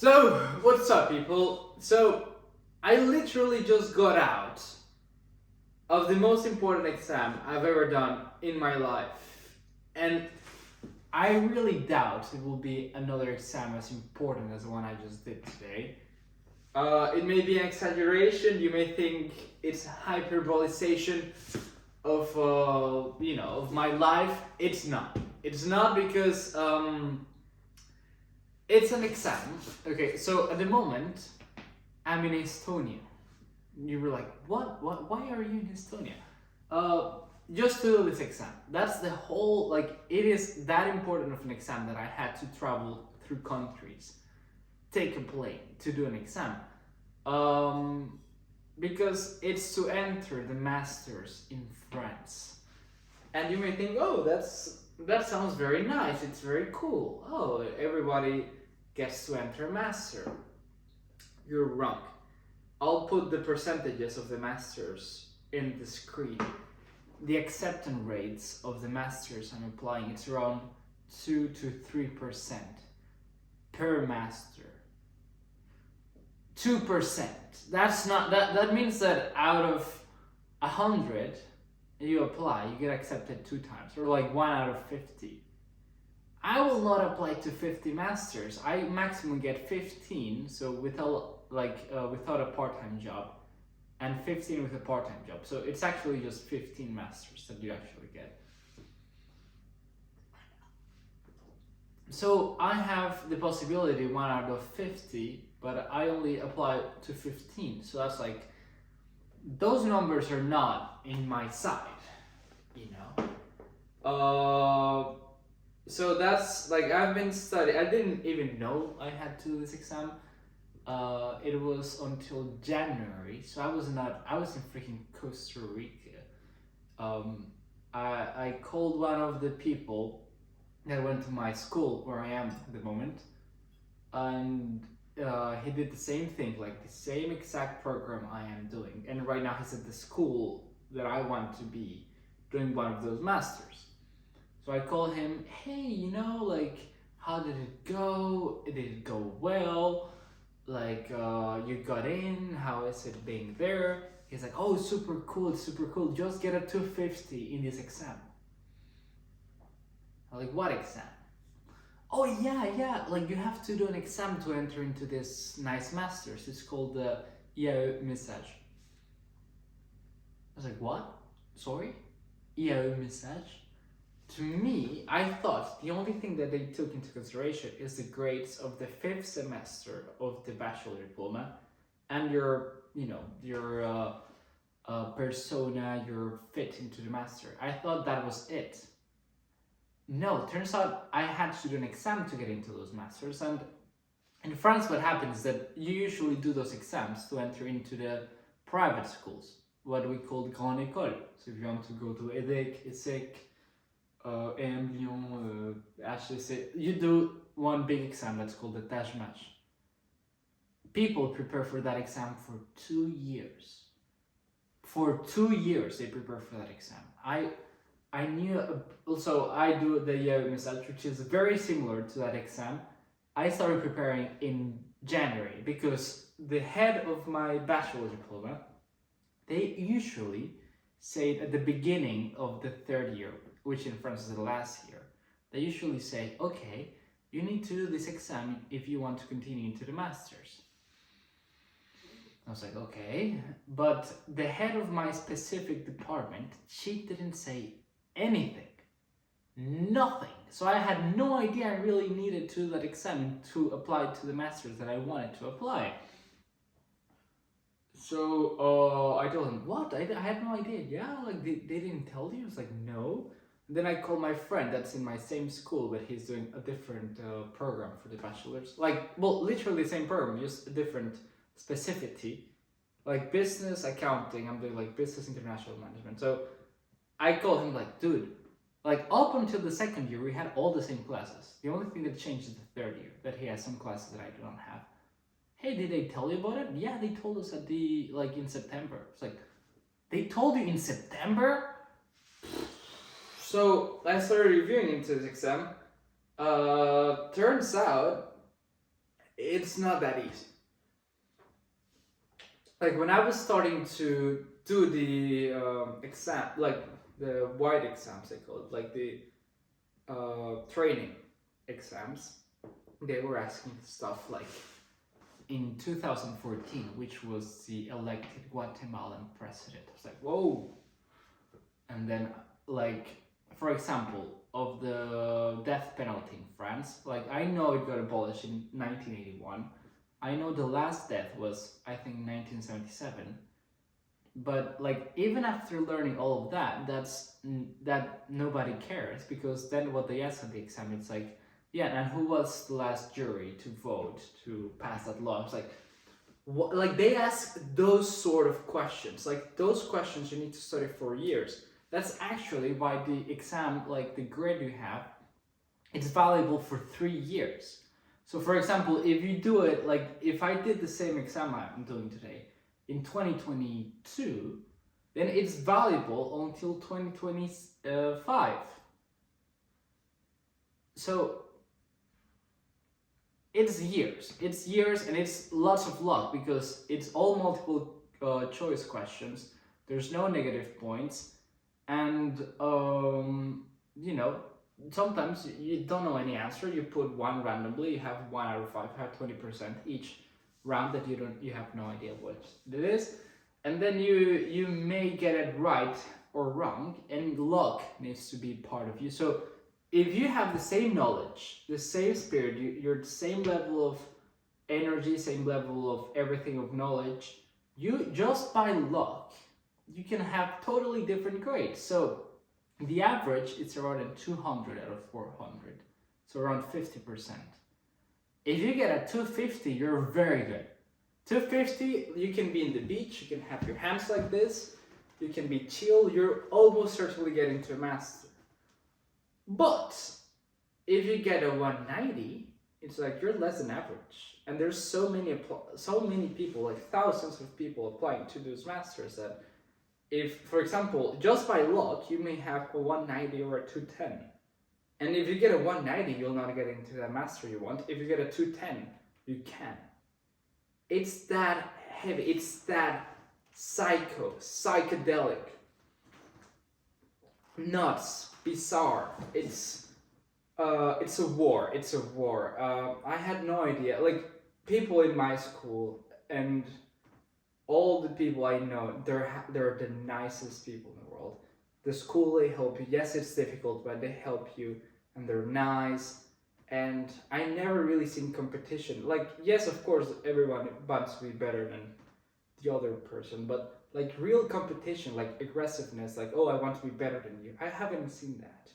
So, what's up, people? So, I literally just got out of the most important exam I've ever done in my life. And I really doubt it will be another exam as important as the one I just did today. It may be an exaggeration, you may think it's hyperbolization of my life. It's not. It's not because it's an exam. Okay, so at the moment, I'm in Estonia. You were like, what? What? Why are you in Estonia? Just to do this exam. That's the whole, like, it is that important of an exam that I had to travel through countries, take a plane to do an exam. Because it's to enter the masters in France. And you may think, oh, that sounds very nice. It's very cool. Oh, everybody gets to enter master. You're wrong. I'll put the percentages of the masters in the screen. The acceptance rates of the masters I'm applying, it's around 2 to 3% per master. 2%. That means that out of 100 you apply, you get accepted 2 times, or like 1 out of 50. I will not apply to 50 masters. I maximum get 15, so without a part-time job, and 15 with a part-time job. So it's actually just 15 masters that you actually get. So I have the possibility 1 out of 50, but I only apply to 15. So that's like, those numbers are not in my side, you know. So that's like, I've been studying. I didn't even know I had to do this exam. It was until January, so I was in freaking Costa Rica. I called one of the people that went to my school where I am at the moment, and he did the same thing, like the same exact program I am doing. And right now he's at the school that I want to be doing one of those masters. So I called him, hey, like, how did it go? Did it go well? Like, you got in, how is it being there? He's like, oh, super cool, just get a 250 in this exam. I'm like, what exam? Oh yeah, like, you have to do an exam to enter into this nice masters. It's called the IAE Message. I was like, what? Sorry? IAE Message? To me, I thought the only thing that they took into consideration is the grades of the 5th semester of the bachelor diploma and your persona, your fit into the master. I thought that was it. No, turns out I had to do an exam to get into those masters. And in France, what happens is that you usually do those exams to enter into the private schools, what we call the grande école. So if you want to go to EDEC, ESSEC, EM Lyon, HEC, you do one big exam that's called the Tâche Match. People prepare for that exam for 2 years. For 2 years they prepare for that exam. I knew, also I do the IAE Message, which is very similar to that exam. I started preparing in January because the head of my bachelor diploma, they usually say at the beginning of the 3rd year, which in France is the last year, they usually say, okay, you need to do this exam if you want to continue into the masters. I was like, okay, but the head of my specific department, she didn't say anything, nothing. So I had no idea I really needed to do that exam to apply to the masters that I wanted to apply. So I told him, what? I had no idea. Yeah, like they didn't tell you? I was like, no. And then I called my friend that's in my same school, but he's doing a different program for the bachelor's. Like, well, literally the same program, just a different specificity. Like business accounting, I'm doing like business international management. So I called him like, dude, like up until the 2nd year, we had all the same classes. The only thing that changed is the 3rd year, that he has some classes that I do not have. Hey, did they tell you about it? Yeah, they told us in September. It's like, they told you in September? So I started reviewing into this exam. Turns out it's not that easy. Like when I was starting to do the exam, like the white exams they call it, like the training exams, they were asking stuff like in 2014, which was the elected Guatemalan president. I was like, whoa. And then, like, for example, of the death penalty in France, like, I know it got abolished in 1981. I know the last death was, I think, 1977. But, like, even after learning all of that, that nobody cares, because then what they ask on the exam, it's like, yeah, and who was the last jury to vote to pass that law? It's like, what, like they ask those sort of questions. Like those questions you need to study for years. That's actually why the exam, like the grade you have, it's valuable for 3 years. So for example, if you do it, like if I did the same exam I'm doing today in 2022, then it's valuable until 2025. So it's years, and it's lots of luck because it's all multiple choice questions. There's no negative points, and you know, sometimes you don't know any answer. You put one randomly. You have 1 out of 5. You have 20% each round that you have no idea what it is, and then you may get it right or wrong, and luck needs to be part of you. So if you have the same knowledge, the same spirit, you're the same level of energy, same level of everything of knowledge, you just by luck, you can have totally different grades. So the average is around 200 out of 400, so around 50%. If you get a 250, you're very good. 250, you can be in the beach, you can have your hands like this, you can be chill, you're almost certainly getting to a master. But if you get a 190, it's like you're less than average. And there's so many people, like thousands of people applying to those masters that if, for example, just by luck, you may have a 190 or a 210. And if you get a 190, you'll not get into that master you want. If you get a 210, you can. It's that heavy, it's that psychedelic, nuts, bizarre. It's a war. It's a war. I had no idea. Like people in my school and all the people I know, they're the nicest people in the world. The school, they help you. Yes, it's difficult, but they help you, and they're nice. And I never really seen competition. Like yes, of course, everyone wants to be better than the other person, but like real competition, like aggressiveness, like oh, I want to be better than you. I haven't seen that.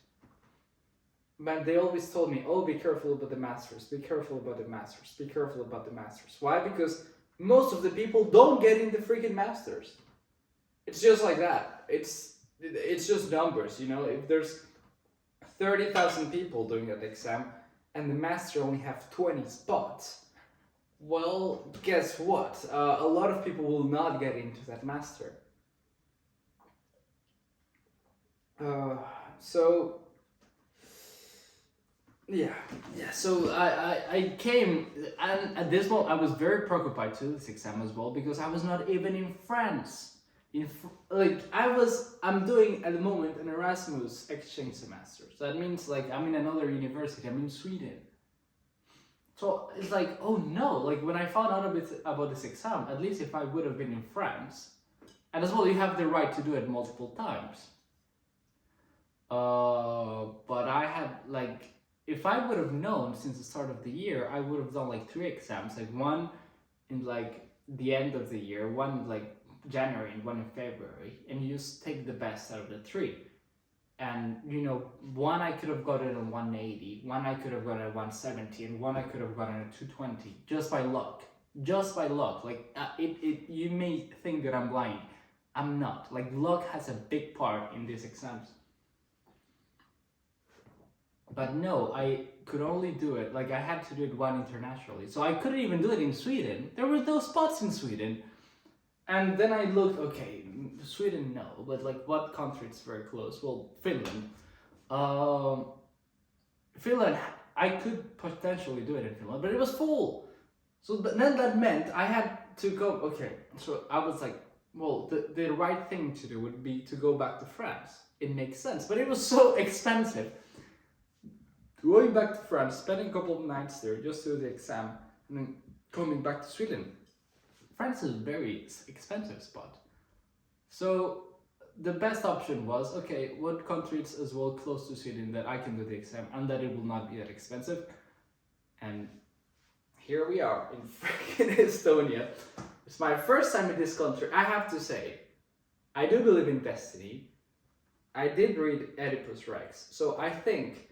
But they always told me, oh, be careful about the masters, be careful about the masters, be careful about the masters. Why? Because most of the people don't get in the freaking masters. It's just like that. It's just numbers, you know. If there's 30,000 people doing that exam and the master only have 20 spots, well, guess what? A lot of people will not get into that master. So yeah. So I came, and at this moment I was very preoccupied to this exam as well because I was not even in France. I'm doing at the moment an Erasmus exchange semester. So that means like I'm in another university. I'm in Sweden. So it's like, oh no, like when I found out a bit about this exam, at least if I would have been in France, and as well you have the right to do it multiple times. But I had like, if I would have known since the start of the year, I would have done like 3 exams, like one in like the end of the year, one like January and one in February, and you just take the best out of the 3. And you know, one I could have gotten a 180, one I could have gotten a 170, and one I could have gotten a 220, just by luck. Just by luck. Like you may think that I'm lying. I'm not. Like luck has a big part in these exams. But no, I could only do it, like I had to do it one internationally. So I couldn't even do it in Sweden. There were no spots in Sweden. And then I looked, okay, Sweden no, but like what country is very close? Well, Finland. Finland, I could potentially do it in Finland, but it was full. So then that meant I had to go. Okay, so I was like, well, the right thing to do would be to go back to France. It makes sense, but it was so expensive. Going back to France, spending a couple of nights there just to do the exam, and then coming back to Sweden. France is a very expensive spot. So the best option was, okay, what countries as well close to Sweden that I can do the exam and that it will not be that expensive. And here we are in freaking Estonia. It's my first time in this country. I have to say, I do believe in destiny. I did read Oedipus Rex, so I think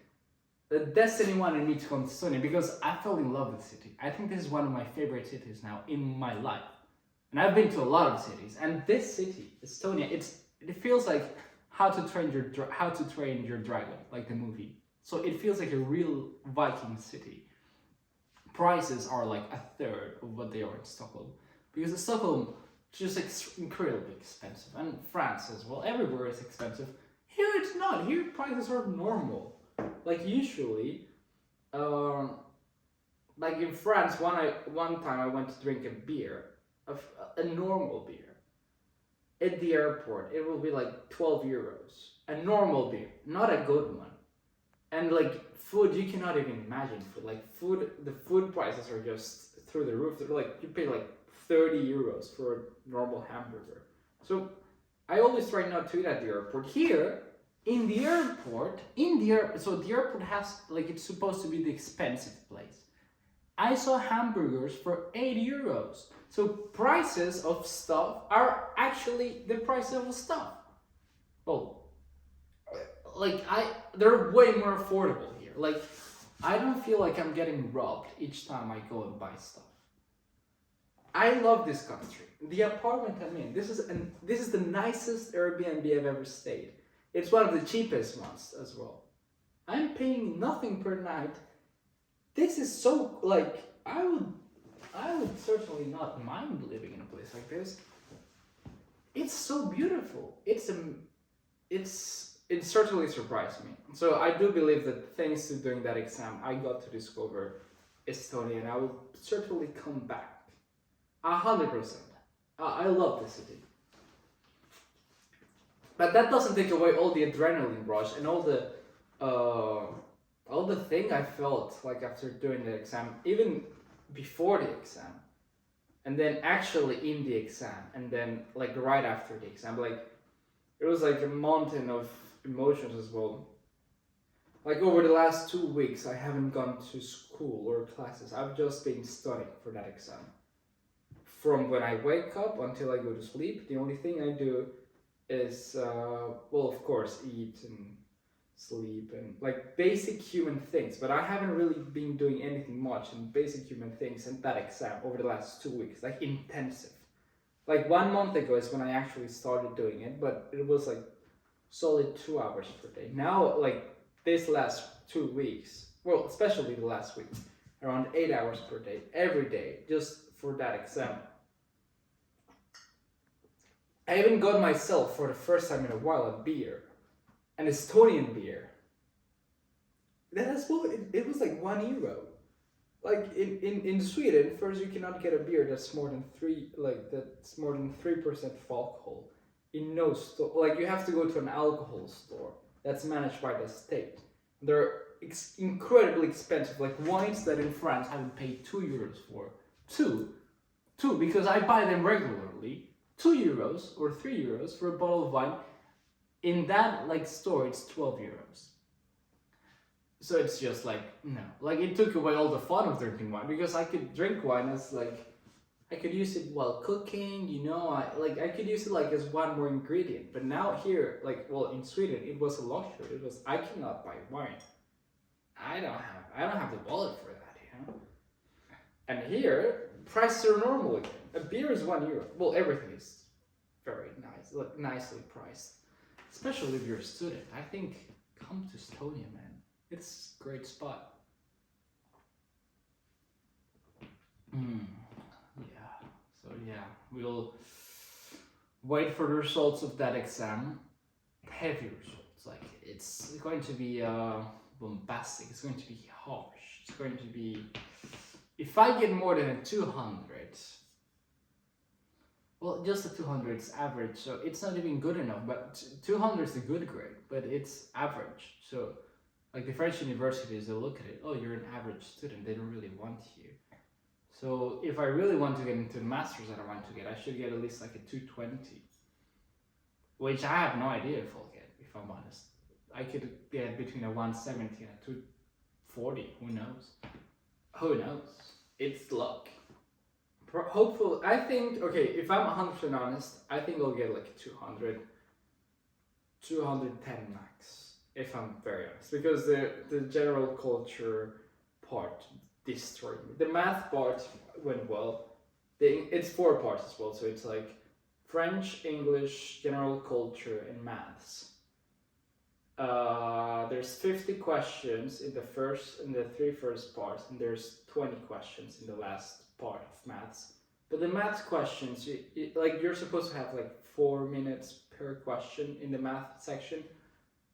that destiny wanted me to come to Estonia because I fell in love with the city. I think this is one of my favorite cities now in my life. And I've been to a lot of cities, and this city, Estonia, it feels like how to train your dragon, like the movie. So it feels like a real Viking city. Prices are like a third of what they are in Stockholm, because in Stockholm is just incredibly expensive, and France as well. Everywhere is expensive. Here it's not. Here prices are normal. Like usually, like in France, one time I went to drink a beer, a normal beer, at the airport. It will be like 12 euros. A normal beer, not a good one. And like food, you cannot even imagine food. Like food, the food prices are just through the roof. They're like, you pay like 30 euros for a normal hamburger. So I always try not to eat at the airport. Here, in the airport, so the airport has, like, it's supposed to be the expensive place. I saw hamburgers for 8 euros. So prices of stuff are actually the price of stuff. Well, like they're way more affordable here. Like I don't feel like I'm getting robbed each time I go and buy stuff. I love this country. The apartment I'm in, this is the nicest Airbnb I've ever stayed. It's one of the cheapest ones as well. I'm paying nothing per night. This is so, like, I would certainly not mind living in a place like this. It's so beautiful. It certainly surprised me. So I do believe that thanks to doing that exam, I got to discover Estonia, and I will certainly come back. 100%. I love the city. But that doesn't take away all the adrenaline rush and all the thing I felt like after doing the exam, even before the exam, and then actually in the exam, and then like right after the exam. Like it was like a mountain of emotions as well. Like over the last 2 weeks, I haven't gone to school or classes. I've just been studying for that exam. From when I wake up until I go to sleep, the only thing I do is, well, of course, eat and sleep and like basic human things. But I haven't really been doing anything much in basic human things in that exam over the last 2 weeks, like intensive. Like 1 month ago is when I actually started doing it, but it was like solid 2 hours per day. Now, like this last 2 weeks, well, especially the last week, around 8 hours per day, every day, just for that exam. I even got myself, for the first time in a while, a beer. An Estonian beer. That as well, it was like €1. Like in Sweden, first you cannot get a beer that's more than 3% of alcohol. In no store, like you have to go to an alcohol store that's managed by the state. They're incredibly expensive, like wines that in France I would pay €2 for. Two, because I buy them regularly. €2 or €3 for a bottle of wine. In that like store, it's €12. So it's just like, no. Like it took away all the fun of drinking wine, because I could drink wine as like, I could use it while cooking, you know, I could use it like as one more ingredient. But now here, like, well, in Sweden, it was a luxury. It was, I cannot buy wine. I don't have the wallet for that, you know. And here, prices are normal again. A beer is €1. Well, everything is very nice, like nicely priced. Especially if you're a student. I think come to Estonia, man. It's a great spot. Yeah, we'll wait for the results of that exam. Heavy results. Like it's going to be bombastic. It's going to be harsh. It's going to be if I get more than a 200, well, just a 200 is average, so it's not even good enough, but 200 is a good grade, but it's average. So, like the French universities, they look at it, oh, you're an average student, they don't really want you. So, if I really want to get into the masters that I want to get, I should get at least like a 220, which I have no idea if I'll get, if I'm honest. I could get between a 170 and a 240, who knows? Who knows? It's luck. Hopefully, I think, okay, if I'm 100% honest, I think I'll get like 200, 210 max, if I'm very honest, because the general culture part destroyed me. The math part went well. It's 4 parts as well, so it's like French, English, general culture, and maths. There's 50 questions in the 3 first parts, and there's 20 questions in the last part of maths. But the maths questions, you're supposed to have like 4 minutes per question in the math section.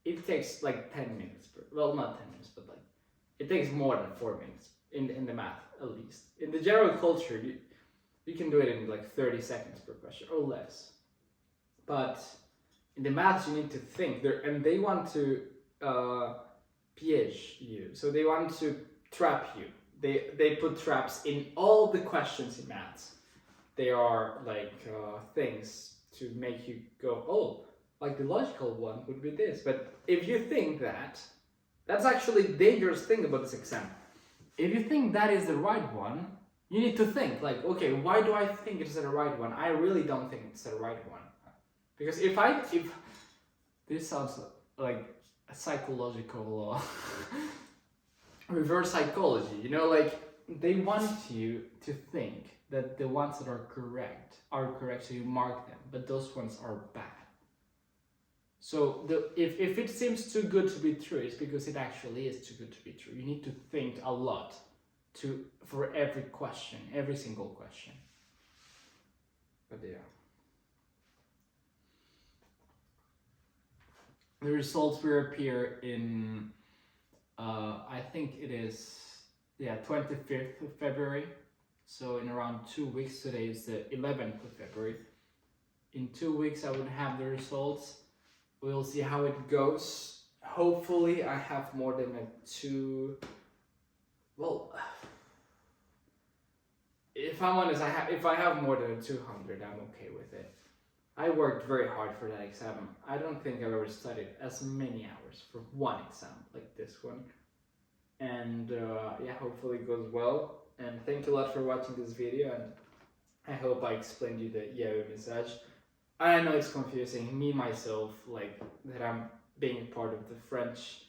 It takes like 10 minutes well, not 10 minutes, but like it takes more than 4 minutes in the math, at least. In the general culture, you can do it in like 30 seconds per question or less. But in the maths, you need to think there, and they want to piège you. So they want to trap you. They put traps in all the questions in maths. They are like things to make you go, oh, like the logical one would be this. But if you think that, that's actually a dangerous thing about this exam. If you think that is the right one, you need to think like, okay, why do I think it's the right one? I really don't think it's the right one. Because if this sounds like a psychological reverse psychology, you know, like they want you to think that the ones that are correct, so you mark them, but those ones are bad. So if it seems too good to be true, it's because it actually is too good to be true. You need to think a lot for every question, every single question. But yeah. The results will appear in, I think it is, 25th of February. So in around 2 weeks, today is the 11th of February. In 2 weeks, I would have the results. We'll see how it goes. Hopefully, I have more than if I'm honest, if I have more than 200, I'm okay with it. I worked very hard for that exam. I don't think I've ever studied as many hours for one exam like this one. And hopefully it goes well. And thank you a lot for watching this video, and I hope I explained you the IAE Message. I know it's confusing, me myself, like that I'm being part of the French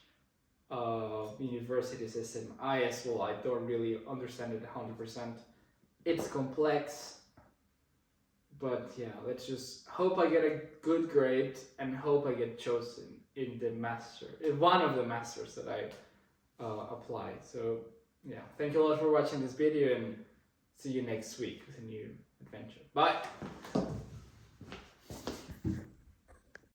university system. I don't really understand it 100%. It's complex. But yeah, let's just hope I get a good grade and hope I get chosen in one of the masters that I apply. So yeah, thank you a lot for watching this video, and see you next week with a new adventure. Bye!